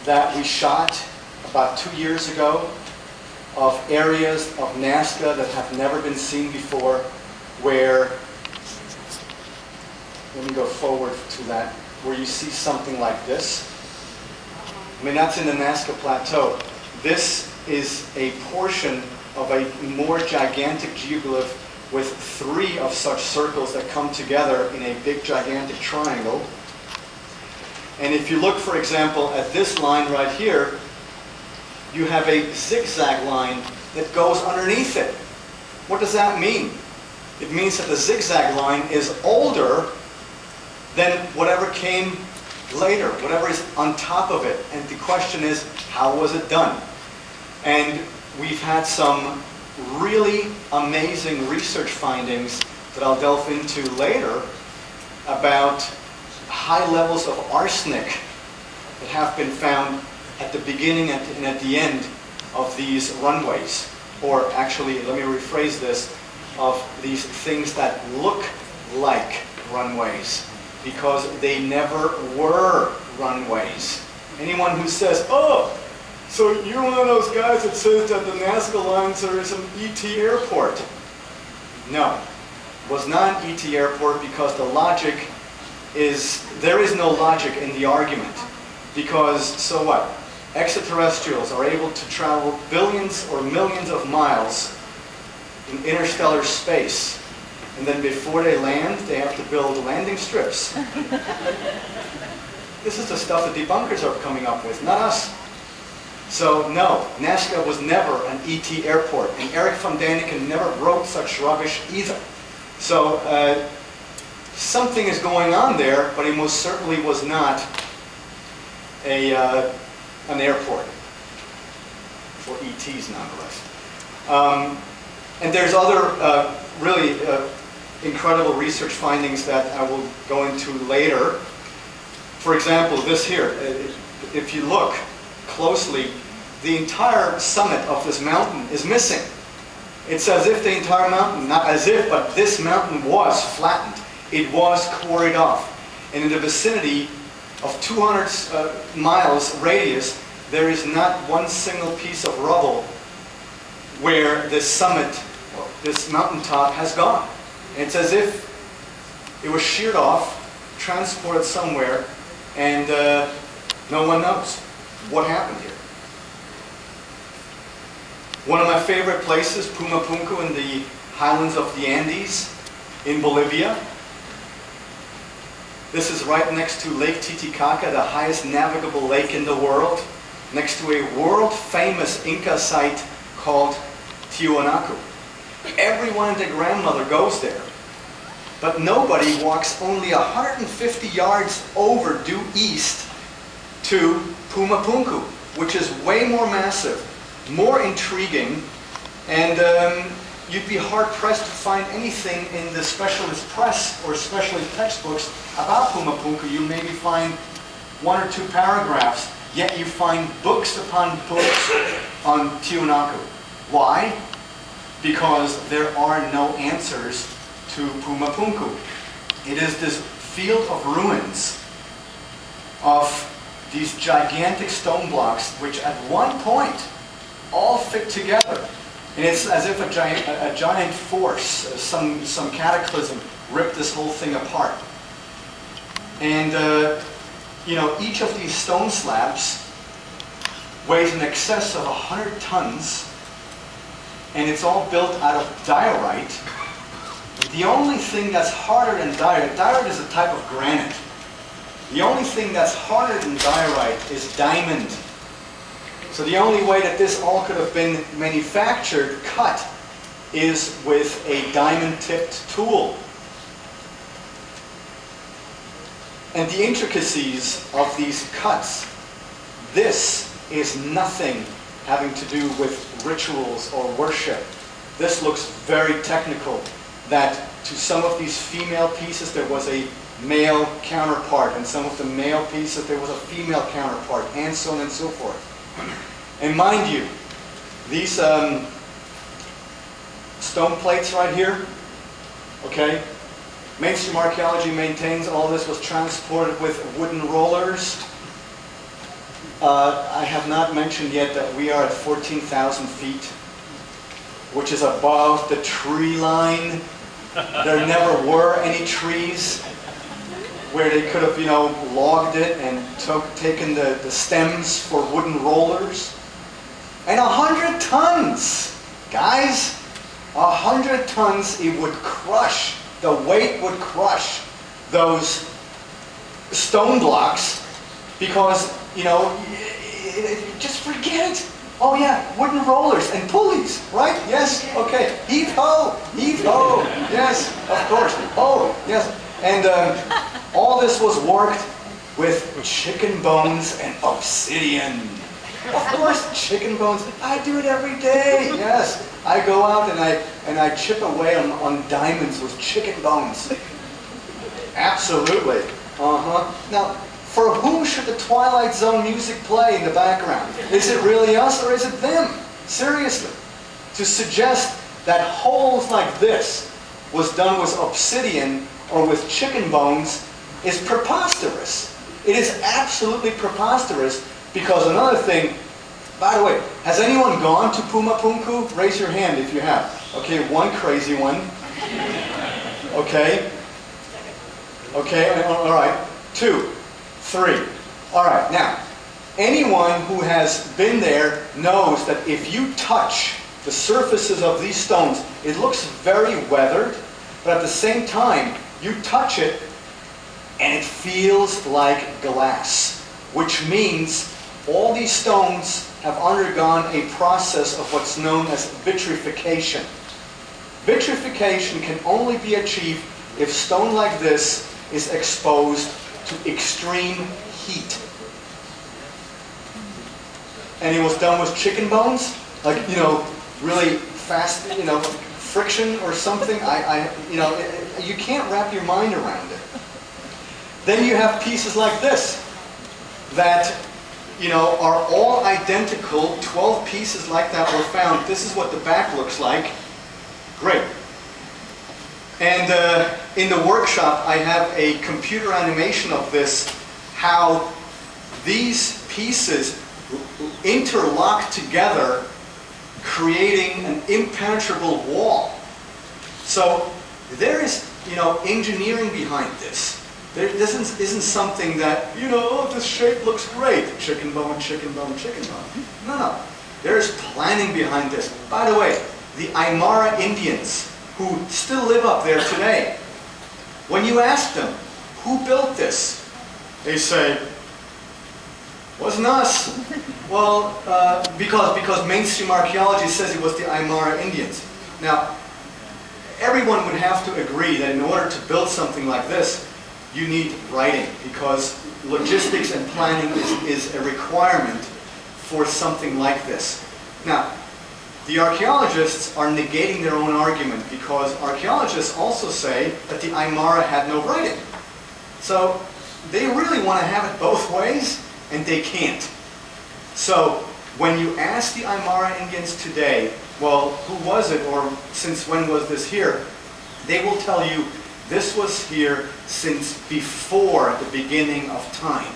that we shot about 2 years ago of areas of Nazca that have never been seen before, where, let me go forward to that, where you see something like this. I mean, that's in the Nazca Plateau. This is a portion of a more gigantic geoglyph with 3 of such circles that come together in a big gigantic triangle. And if you look, for example, at this line right here, you have a zigzag line that goes underneath it. What does that mean? It means that the zigzag line is older than whatever came later, whatever is on top of it. And the question is, how was it done? And we've had some really amazing research findings that I'll delve into later about high levels of arsenic that have been found at the beginning and at the end of these runways. Or actually, let me rephrase this, of these things that look like runways, because they never were runways. Anyone who says, oh, so you're one of those guys that says that the Nazca lines are some ET airport. No, it was not an ET airport, because the logic is, there is no logic in the argument. Because, so what? Extraterrestrials are able to travel billions or millions of miles in interstellar space. And then before they land, they have to build landing strips. This is the stuff the debunkers are coming up with, not us. So no, Nazca was never an ET airport, and Eric von Däniken never wrote such rubbish either. So something is going on there, but it most certainly was not an airport for ETs nonetheless. And there's other really incredible research findings that I will go into later. For example, this here, if you look closely, the entire summit of this mountain is missing. It's as if the entire mountain, not as if, but this mountain was flattened. It was quarried off. And in the vicinity of 200 miles radius, there is not one single piece of rubble where this summit, this mountaintop has gone. And it's as if it was sheared off, transported somewhere, and no one knows what happened here. One of my favorite places, Pumapunku in the highlands of the Andes in Bolivia. This is right next to Lake Titicaca, the highest navigable lake in the world, next to a world-famous Inca site called Tiwanaku. Everyone and their grandmother goes there, but nobody walks only 150 yards over due east to Pumapunku, which is way more massive, more intriguing, and you'd be hard-pressed to find anything in the specialist press or specialist textbooks about Pumapunku. You maybe find 1 or 2 paragraphs, yet you find books upon books on Tiwanaku. Why? Because there are no answers to Pumapunku. It is this field of ruins of these gigantic stone blocks, which at one point all fit together. And it's as if a giant force, some cataclysm, ripped this whole thing apart. And you know, each of these stone slabs weighs in excess of 100 tons, and it's all built out of diorite. The only thing that's harder than diorite is a type of granite. The only thing that's harder than diorite is diamond. So the only way that this all could have been manufactured, cut, is with a diamond-tipped tool. And the intricacies of these cuts, this is nothing having to do with rituals or worship. This looks very technical, that to some of these female pieces there was a male counterpart, and some of the male pieces there was a female counterpart, and so on and so forth. And mind you, these stone plates right here, okay, mainstream archaeology maintains all this was transported with wooden rollers. I have not mentioned yet that we are at 14,000 feet, which is above the tree line. There never were any trees where they could have, logged it and taken the stems for wooden rollers. And 100 tons, guys, 100 tons, it would crush, the weight would crush those stone blocks because, just forget it. Oh yeah, wooden rollers and pulleys, right? Yes, okay. Heave ho, yes, of course. Oh, yes. And all this was worked with chicken bones and obsidian. Of course, chicken bones. I do it every day. Yes, I go out and I chip away on diamonds with chicken bones. Absolutely. Now, for whom should the Twilight Zone music play in the background? Is it really us or is it them? Seriously. To suggest that holes like this was done with obsidian or with chicken bones is preposterous. It is absolutely preposterous because another thing, by the way, has anyone gone to Puma Punku? Raise your hand if you have. Okay, one crazy one. Okay. Okay, all right. 2, 3. All right, now, anyone who has been there knows that if you touch the surfaces of these stones, it looks very weathered, but at the same time, you touch it and it feels like glass, which means all these stones have undergone a process of what's known as vitrification. Vitrification can only be achieved if stone like this is exposed to extreme heat. And it was done with chicken bones, like, really fast, friction or something. You can't wrap your mind around it. Then you have pieces like this that, are all identical. 12 pieces like that were found. This is what the back looks like. Great. And in the workshop, I have a computer animation of this, how these pieces interlock together, creating an impenetrable wall. So there is, engineering behind this. This isn't something that, this shape looks great. Chicken bone, chicken bone, chicken bone. No. There's planning behind this. By the way, the Aymara Indians, who still live up there today, when you ask them, who built this? They say, wasn't us. Well, because mainstream archaeology says it was the Aymara Indians. Now, everyone would have to agree that in order to build something like this, you need writing, because logistics and planning is a requirement for something like this. Now, the archaeologists are negating their own argument because archaeologists also say that the Aymara had no writing. So they really want to have it both ways, and they can't. So when you ask the Aymara Indians today, well, who was it, or since when was this here? They will tell you this was here since before the beginning of time.